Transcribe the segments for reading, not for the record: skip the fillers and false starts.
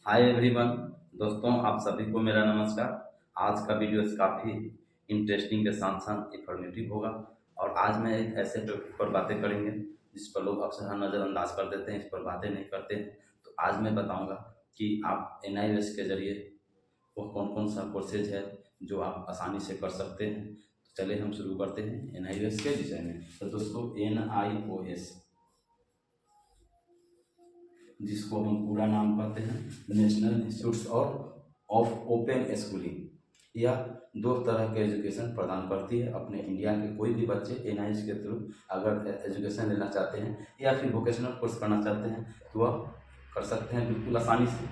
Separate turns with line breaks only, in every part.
Hi everyone. दोस्तों, आप सभी को मेरा नमस्कार। आज का वीडियो काफ़ी इंटरेस्टिंग के साथ साथ इंफॉर्मेटिव होगा। और आज मैं एक ऐसे टॉपिक पर बातें करेंगे जिस पर लोग अक्सर नज़रअंदाज कर देते हैं, इस पर बातें नहीं करते हैं। तो आज मैं बताऊंगा कि आप NIOS के जरिए वो कौन कौन सा कोर्सेज है जो आप आसानी से कर सकते हैं। तो चलिए हम शुरू करते हैं NIOS के विषय में। तो दोस्तों, NIOS, जिसको हम पूरा नाम कहते हैं national institute of open schooling, यह दो तरह के एजुकेशन प्रदान करती है। अपने इंडिया के कोई भी बच्चे NIOS के थ्रू अगर एजुकेशन लेना चाहते हैं या फिर वोकेशनल कोर्स करना चाहते हैं तो वह कर सकते हैं बिल्कुल आसानी से।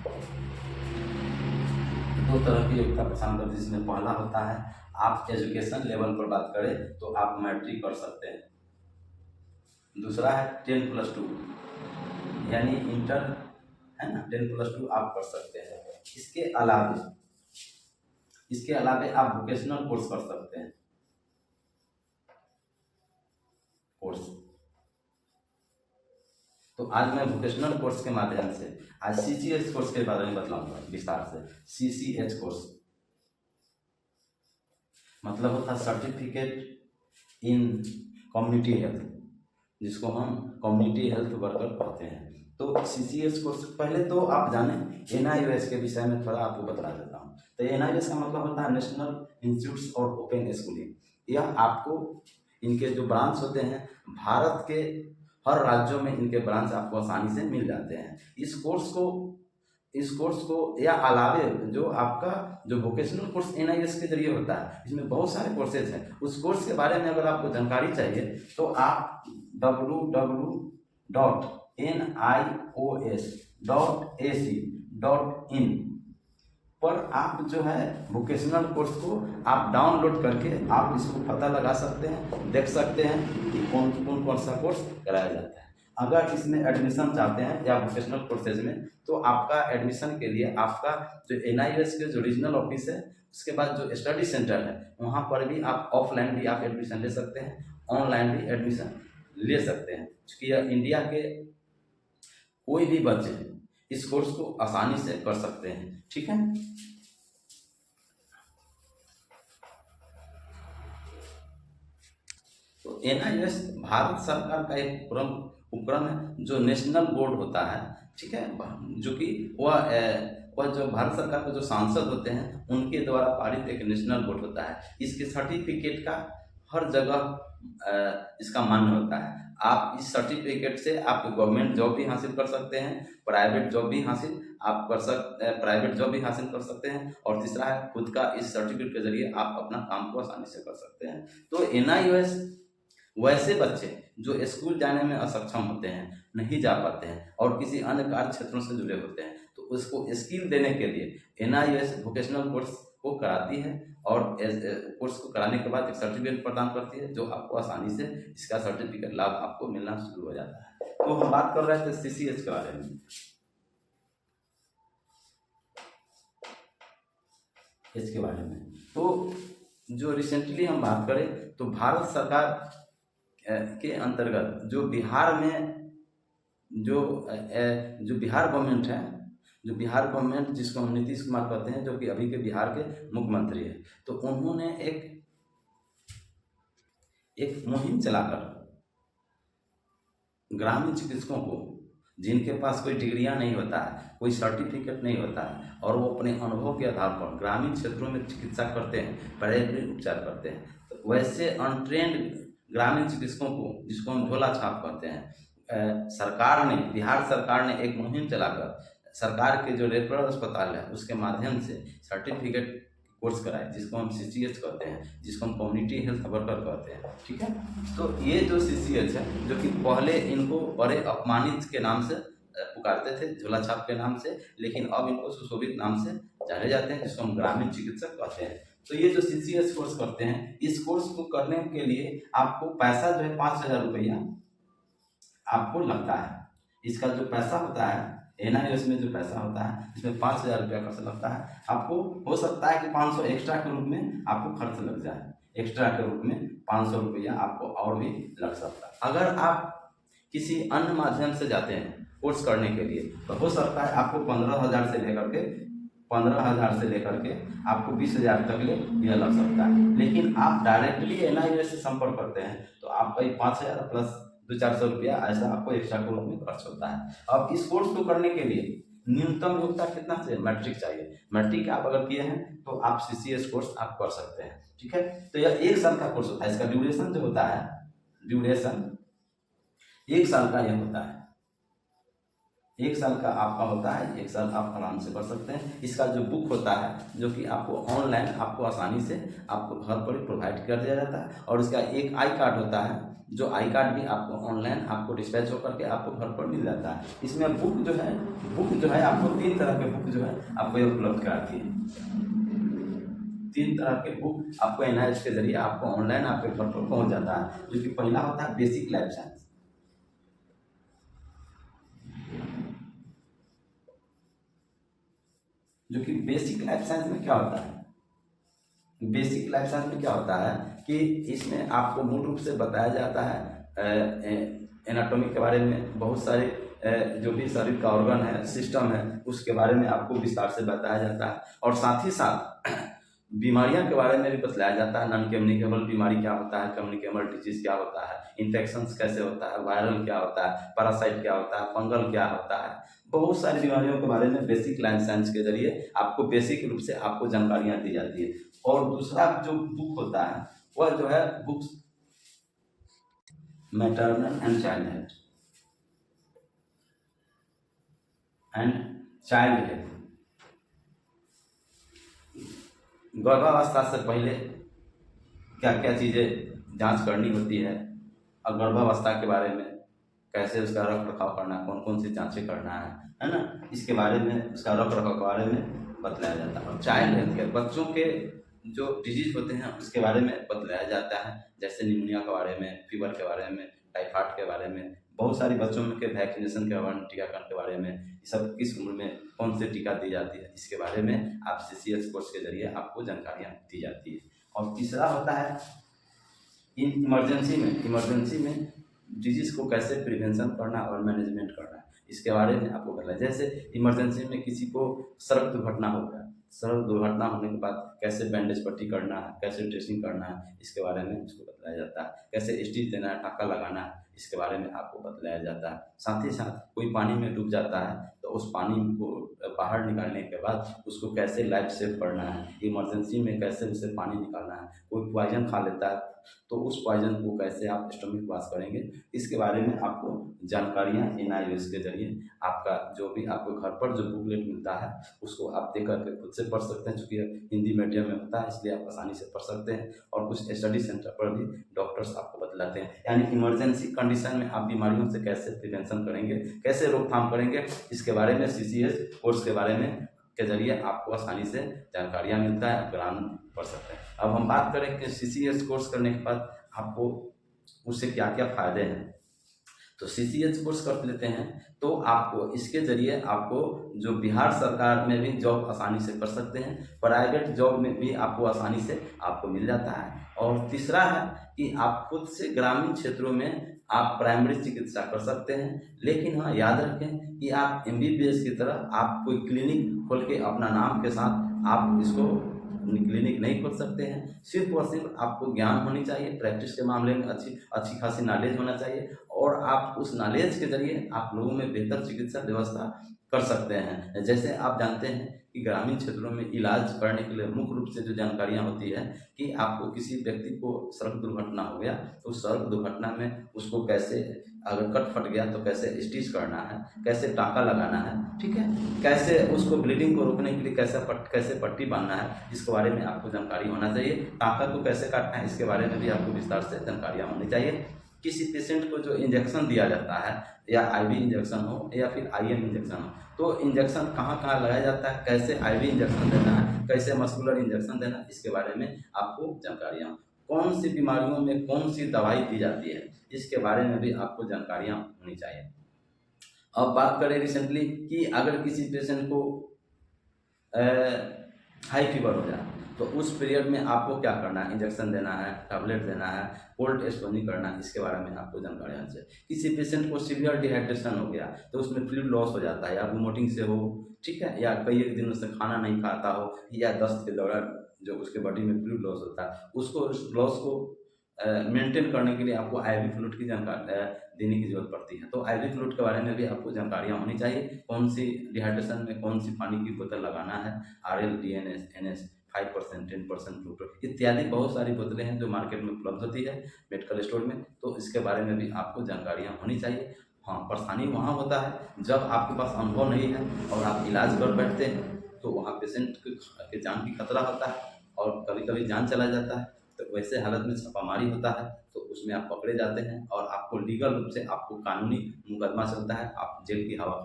दो तरह की योग्यता प्रदान करती है, जिसमें पहला होता है आप एजुकेशन लेवल पर बात करें तो आप मैट्रिक कर सकते हैं। दूसरा है 10+2 यानी इंटर, है ना। 10+2 आप कर सकते हैं। इसके अलावे आप वोकेशनल कोर्स कर सकते हैं। तो आज मैं वोकेशनल कोर्स के माध्यम से आज CCH कोर्स के बारे में बतलाऊंगा विस्तार से। CCH कोर्स मतलब होता है सर्टिफिकेट इन कम्युनिटी हेल्थ, जिसको हम कम्युनिटी हेल्थ वर्कर कहते हैं। तो CCH कोर्स पहले तो आप जाने NIOS के विषय में थोड़ा आपको बता देता हूँ। तो NIOS का मतलब होता है national institute of open schooling. यह आपको इनके जो ब्रांच होते हैं भारत के हर राज्यों में इनके ब्रांच आपको आसानी से मिल जाते हैं। इस कोर्स को या अलावे जो आपका जो वोकेशनल कोर्स NIOS के जरिए होता है, इसमें बहुत सारे कोर्सेज हैं। उस कोर्स के बारे में अगर आपको जानकारी चाहिए तो आप www.nios.ac.in पर आप जो है वोकेशनल कोर्स को आप डाउनलोड करके आप इसको पता लगा सकते हैं, देख सकते हैं कि कौन सा कोर्स कराया जाता है। अगर इसमें एडमिशन चाहते हैं या वोकेशनल कोर्सेज में, तो आपका एडमिशन के लिए आपका जो NIOS के जो रीजनल ऑफिस है, उसके बाद जो स्टडी सेंटर है, वहाँ पर भी आप ऑफलाइन भी आप एडमिशन ले सकते हैं, ऑनलाइन भी एडमिशन ले सकते हैं। क्योंकि यह इंडिया के कोई भी बच्चे इस कोर्स को आसानी से कर सकते हैं। ठीक है। तो NIOS भारत सरकार का एक उपक्रम है जो नेशनल बोर्ड होता है। ठीक है। जो कि वह जो भारत सरकार के जो सांसद होते हैं उनके द्वारा पारित एक नेशनल बोर्ड होता है। इसके सर्टिफिकेट का हर जगह इसका मान्य होता है। आप इस सर्टिफिकेट से आप गवर्नमेंट जॉब भी हासिल कर सकते हैं, प्राइवेट जॉब भी हासिल कर सकते हैं। और तीसरा है खुद का इस सर्टिफिकेट के जरिए आप अपना काम को आसानी से कर सकते हैं। तो NIOS वैसे बच्चे जो स्कूल जाने में असक्षम होते हैं, नहीं जा पाते हैं और किसी अन्य कार्य क्षेत्रों से जुड़े होते हैं, तो उसको स्किल देने के लिए NIOS वोकेशनल कोर्स को कराती है। और कोर्स को कराने के बाद एक सर्टिफिकेट प्रदान करती है, जो आपको आसानी से इसका सर्टिफिकेट लाभ आपको मिलना शुरू हो जाता है। तो हम बात कर रहे थे CCH के बारे में। इसके बारे में तो जो रिसेंटली हम बात करें तो भारत सरकार के अंतर्गत जो बिहार में जो बिहार गवर्नमेंट जिसको हम नीतीश कुमार कहते हैं, जो कि अभी के बिहार के मुख्यमंत्री है, तो उन्होंने एक मुहिम चलाकर ग्रामीण चिकित्सकों को, जिनके पास कोई डिग्रियां नहीं होता है, कोई सर्टिफिकेट नहीं होता है, और वो अपने अनुभव के आधार पर ग्रामीण क्षेत्रों में चिकित्सा करते हैं, प्राइमरी उपचार करते हैं, तो वैसे अनट्रेंड ग्रामीण चिकित्सकों को, जिसको हम झोला छाप कहते हैं, बिहार सरकार ने एक मुहिम चलाकर सरकार के जो रेफरल अस्पताल है उसके माध्यम से सर्टिफिकेट कोर्स कराए, जिसको हम CCH कहते हैं, जिसको हम कम्युनिटी हेल्थ वर्कर कहते हैं। ठीक है। तो ये जो CCH है, जो कि पहले इनको बड़े अपमानित के नाम से पुकारते थे, झोला छाप के नाम से, लेकिन अब इनको सुशोभित नाम से जाने जाते हैं, जिसको हम ग्रामीण चिकित्सक कहते हैं। तो ये जो CCH कोर्स करते हैं, इस कोर्स को करने के लिए आपको पैसा जो है 5,000 रुपया आपको लगता है। इसका जो पैसा होता है NIOS में जो पैसा होता है, इसमें 5,000 रुपया खर्च लगता है। आपको हो सकता है कि 500 एक्स्ट्रा के रूप में आपको खर्च लग जाए, एक्स्ट्रा के रूप में 500 रुपया आपको और भी लग सकता है। अगर आप किसी अन्य माध्यम से जाते हैं, कोर्स करने के लिए, तो हो सकता है आपको 15,000 से लेकर के आपको 20,000 तक ले यह लग सकता है। लेकिन आप डायरेक्टली NIOS से संपर्क करते हैं तो आपका 5,000 प्लस 200-400 रुपया ऐसा आपको एक्स्ट्रा कोर्स में खर्च होता है। अब इस कोर्स को करने के लिए न्यूनतम योग्यता कितना चाहिए? मैट्रिक चाहिए। मैट्रिक आप अगर किए हैं तो आप CCS कोर्स आप कर सकते हैं, ठीक है। तो यह 1 साल का कोर्स होता है। इसका ड्यूरेशन जो होता है, ड्यूरेशन 1 साल का यह होता है। 1 साल का आपका होता है, 1 साल आप आराम से कर सकते हैं। इसका जो बुक होता है जो कि आपको ऑनलाइन आपको आसानी से आपको घर पर ही प्रोवाइड कर दिया जाता है। और इसका एक आई कार्ड होता है, जो आई कार्ड भी आपको ऑनलाइन आपको डिस्पैच होकर के आपको घर पर मिल जाता है। इसमें बुक जो है आपको 3 तरह के बुक जो है आपको ये उपलब्ध कराती है। 3 तरह के बुक आपको NIOS के जरिए आपको ऑनलाइन आपके घर पर पहुँच जाता है। जो कि पहला होता है बेसिक लाइफ साइंस। जो कि बेसिक लाइफ साइंस में क्या होता है? बेसिक लाइफ साइंस में क्या होता है कि इसमें आपको मूल रूप से बताया जाता है एनाटॉमी के बारे में, बहुत सारे जो भी शरीर का ऑर्गन है, सिस्टम है, उसके बारे में आपको विस्तार से बताया जाता है। और साथ ही साथ बीमारियां के बारे में भी बतलाया जाता है। नॉन कम्युनिकेबल बीमारी क्या होता है, कम्युनिकेबल डिजीज क्या होता है, इन्फेक्शंस कैसे होता है, वायरल क्या होता है, पैरासाइट क्या होता है, फंगल क्या होता है, बहुत सारी बीमारियों के बारे में बेसिक लाइफ साइंस के जरिए आपको बेसिक रूप से आपको जानकारियां दी जाती है। और दूसरा जो बुक होता है वह जो है books maternal and child health, गर्भावस्था से पहले क्या क्या चीज़ें जांच करनी होती है, और गर्भावस्था के बारे में कैसे उसका रख रखाव करना है, कौन कौन सी जांचें करना है ना, इसके बारे में, उसका रख रखाव के बारे में बतलाया जाता है। और चाइल्ड हेल्थ केयर, बच्चों के जो डिजीज होते हैं उसके बारे में बतलाया जाता है, जैसे निमोनिया के बारे में, फीवर के बारे में, टाइफाइड के बारे में, बहुत सारी बच्चों के वैक्सीनेशन के बारे में, टीकाकरण के बारे में, सब किस उम्र में कौन से टीका दी जाती है, इसके बारे में आप CCS कोर्स के जरिए आपको जानकारियाँ दी जाती है। और तीसरा होता है इमरजेंसी में डिजीज को कैसे प्रिवेंशन करना और मैनेजमेंट करना है, इसके बारे में आपको बताया। जैसे इमरजेंसी में किसी को सड़क दुर्घटना हो गया, सड़क दुर्घटना होने के बाद कैसे बैंडेज पट्टी करना है, कैसे ड्रेसिंग करना है, इसके बारे में उसको बताया जाता है। कैसे स्टिच देना है, टाँका लगाना है, इसके बारे में आपको बतलाया जाता है। साथ ही साथ कोई पानी में डूब जाता है तो उस पानी को बाहर निकालने के बाद उसको कैसे लाइफ सेव करना है, इमरजेंसी में कैसे उसे पानी निकालना है। कोई पॉइजन खा लेता है तो उस पॉइजन को कैसे आप स्टमक वाश करेंगे, इसके बारे में आपको जानकारियाँ NIOS के जरिए आपका जो भी आपको घर पर जो बुकलेट मिलता है उसको आप देख करके खुद से पढ़ सकते हैं। चूँकि हिंदी मीडियम में होता है इसलिए आप आसानी से पढ़ सकते हैं। और कुछ स्टडी सेंटर पर भी डॉक्टर्स आपको बतलाते हैं, यानी इमरजेंसी कंडीशन में आप बीमारियों से कैसे प्रिवेंशन करेंगे, कैसे रोकथाम करेंगे, इसके बारे में CCS कोर्स के बारे में के जरिए आपको आसानी से जानकारियाँ मिलता है, आप ज्ञान पढ़ सकते हैं। अब हम बात करें कि CCS कोर्स करने के बाद आपको उससे क्या क्या फ़ायदे हैं। तो CCS कोर्स कर लेते हैं तो आपको इसके जरिए आपको जो बिहार सरकार में भी जॉब आसानी से कर सकते हैं, प्राइवेट जॉब में भी आपको आसानी से आपको मिल जाता है। और तीसरा है कि आप खुद से ग्रामीण क्षेत्रों में आप प्राइमरी चिकित्सा कर सकते हैं। लेकिन हाँ, याद रखें कि आप MBBS की तरह आप कोई क्लिनिक खोल के अपना नाम के साथ आप इसको क्लिनिक नहीं खोल सकते हैं। सिर्फ और सिर्फ आपको ज्ञान होनी चाहिए, प्रैक्टिस के मामले में अच्छी खासी नॉलेज होना चाहिए, और आप उस नॉलेज के जरिए आप लोगों में बेहतर चिकित्सा व्यवस्था कर सकते हैं। जैसे आप जानते हैं कि ग्रामीण क्षेत्रों में इलाज करने के लिए मुख्य रूप से जो जानकारियाँ होती है कि आपको किसी व्यक्ति को सड़क दुर्घटना हो गया तो उस सड़क दुर्घटना में उसको कैसे, अगर कट फट गया तो कैसे स्टिच करना है, कैसे टाँका लगाना है, ठीक है, कैसे उसको ब्लीडिंग को रोकने के लिए कैसे पट्टी बांधना है, इसके बारे में आपको जानकारी होना चाहिए। टाँका को कैसे काटना है, इसके बारे में भी आपको विस्तार से जानकारियाँ होनी चाहिए। किसी पेशेंट को जो इंजेक्शन दिया जाता है, या IV इंजेक्शन हो या फिर IM इंजेक्शन हो, तो इंजेक्शन कहाँ कहाँ लगाया जाता है, कैसे IV इंजेक्शन देना है, कैसे मस्कुलर इंजेक्शन देना है, इसके बारे में आपको जानकारियाँ, कौन सी बीमारियों में कौन सी दवाई दी जाती है, इसके बारे में भी आपको जानकारियाँ होनी चाहिए। अब बात करें रिसेंटली कि अगर किसी पेशेंट को हाई फीवर हो जाए तो उस पीरियड में आपको क्या करना है, इंजेक्शन देना है, टैबलेट देना है, कोल्ड स्टोनिंग करना है, इसके बारे में आपको जानकारी होनी चाहिए। किसी पेशेंट को सीवियर डिहाइड्रेशन हो गया तो उसमें फ्लूइड लॉस हो जाता है, या वोमिटिंग से हो, ठीक है, या कई एक दिनों से खाना नहीं खाता हो, या दस्त के दौरान जो उसके बॉडी में फ्लूइड लॉस होता है, उसको उस लॉस को मेंटेन करने के लिए आपको आईवी फ्लूइड की जानकारी देने की जरूरत पड़ती है। तो आईवी फ्लूइड के बारे में भी आपको जानकारियाँ होनी चाहिए, कौन सी डिहाइड्रेशन में कौन सी पानी की बोतल लगाना है, RL, DNS, NS, 5%, 10% फ्रूक्टोज इत्यादि बहुत सारी बोतलें हैं जो मार्केट में उपलब्ध होती है मेडिकल स्टोर में, तो इसके बारे में भी आपको जानकारियाँ होनी चाहिए। हाँ, परेशानी वहाँ होता है जब आपके पास अनुभव नहीं है और आप इलाज कर बैठते हैं, तो वहाँ पेशेंट के जान की खतरा होता है और कभी कभी जान चला जाता है। तो वैसे हालत में छापामारी होता है, तो उसमें आप पकड़े जाते हैं और आपको लीगल रूप से आपको कानूनी मुकदमा चलता है, आप जेल की हवा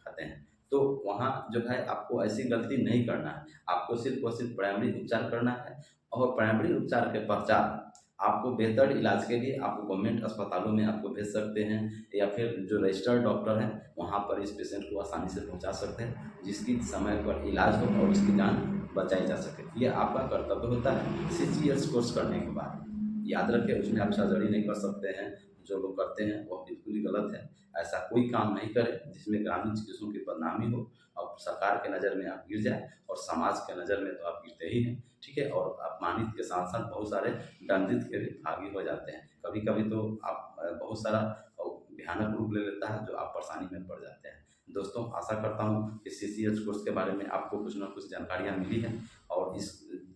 खाते हैं। तो वहाँ जो है आपको ऐसी गलती नहीं करना है, आपको सिर्फ और सिर्फ प्राइमरी उपचार करना है। और प्राइमरी उपचार के पश्चात आपको बेहतर इलाज के लिए आपको गवर्नमेंट अस्पतालों में आपको भेज सकते हैं, या फिर जो रजिस्टर्ड डॉक्टर हैं वहाँ पर इस पेशेंट को आसानी से पहुँचा सकते हैं, जिसकी समय पर इलाज हो और उसकी जान बचाई जा सके। ये आपका कर्तव्य होता है 6 ईयर्स कोर्स करने के बाद। याद रखें, उसमें आप सर्जरी नहीं कर सकते हैं, जो लोग करते हैं वह बिल्कुल ही गलत है। ऐसा कोई काम नहीं करें जिसमें ग्रामीण चिकित्सकों की बदनामी हो और सरकार के नज़र में आप गिर जाए, और समाज के नज़र में तो आप गिरते ही हैं, ठीक है। और अपमानित के साथ साथ बहुत सारे दंडित के भी भागी हो जाते हैं। कभी कभी तो आप बहुत सारा भयानक रूप ले लेता है जो आप परेशानी में पड़ जाते हैं। दोस्तों, आशा करता हूँ कि CCH कोर्स के बारे में आपको कुछ ना कुछ जानकारियाँ मिली हैं, और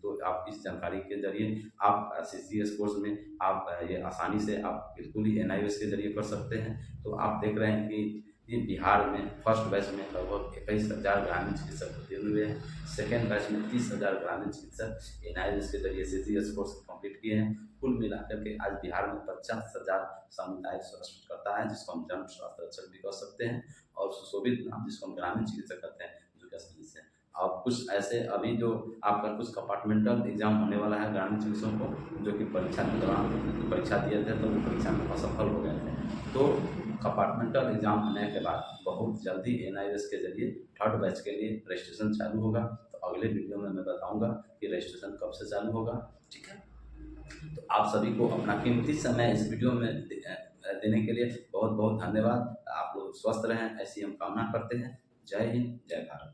तो आप इस जानकारी के जरिए आप CCS कोर्स में आप ये आसानी से आप बिल्कुल ही NIOS के जरिए कर सकते हैं। तो आप देख रहे हैं कि ये बिहार में फर्स्ट बैच में लगभग 21,000 ग्रामीण चिकित्सक भर्ती हुए हैं, सेकेंड बैच में 30,000 ग्रामीण चिकित्सक NIOS के जरिए CCS कोर्स कंप्लीट किए हैं। कुल मिलाकर के आज बिहार में 50,000 सामुदायिक स्वास्थ्य करता है, जिसको हम जन स्वास्थ्य रक्षक भी कह सकते हैं, और सुशोभित नाम जिसको हम ग्रामीण चिकित्सक कहते हैं, जो कि असली से और कुछ ऐसे अभी जो आपका कुछ कंपार्टमेंटल एग्जाम होने वाला है ग्रामीण चिकित्सकों को, जो कि परीक्षा के दौरान परीक्षा दिए थे तो वो परीक्षा में असफल हो गए थे। तो कंपार्टमेंटल एग्जाम होने के बाद बहुत जल्दी NIOS के जरिए थर्ड बैच के लिए रजिस्ट्रेशन चालू होगा। तो अगले वीडियो में मैं बताऊंगा कि रजिस्ट्रेशन कब से चालू होगा, ठीक है। तो आप सभी को अपना कीमती समय इस वीडियो में देने के लिए बहुत बहुत धन्यवाद। आप लोग स्वस्थ रहें, ऐसी हम कामना करते हैं। जय हिंद, जय भारत।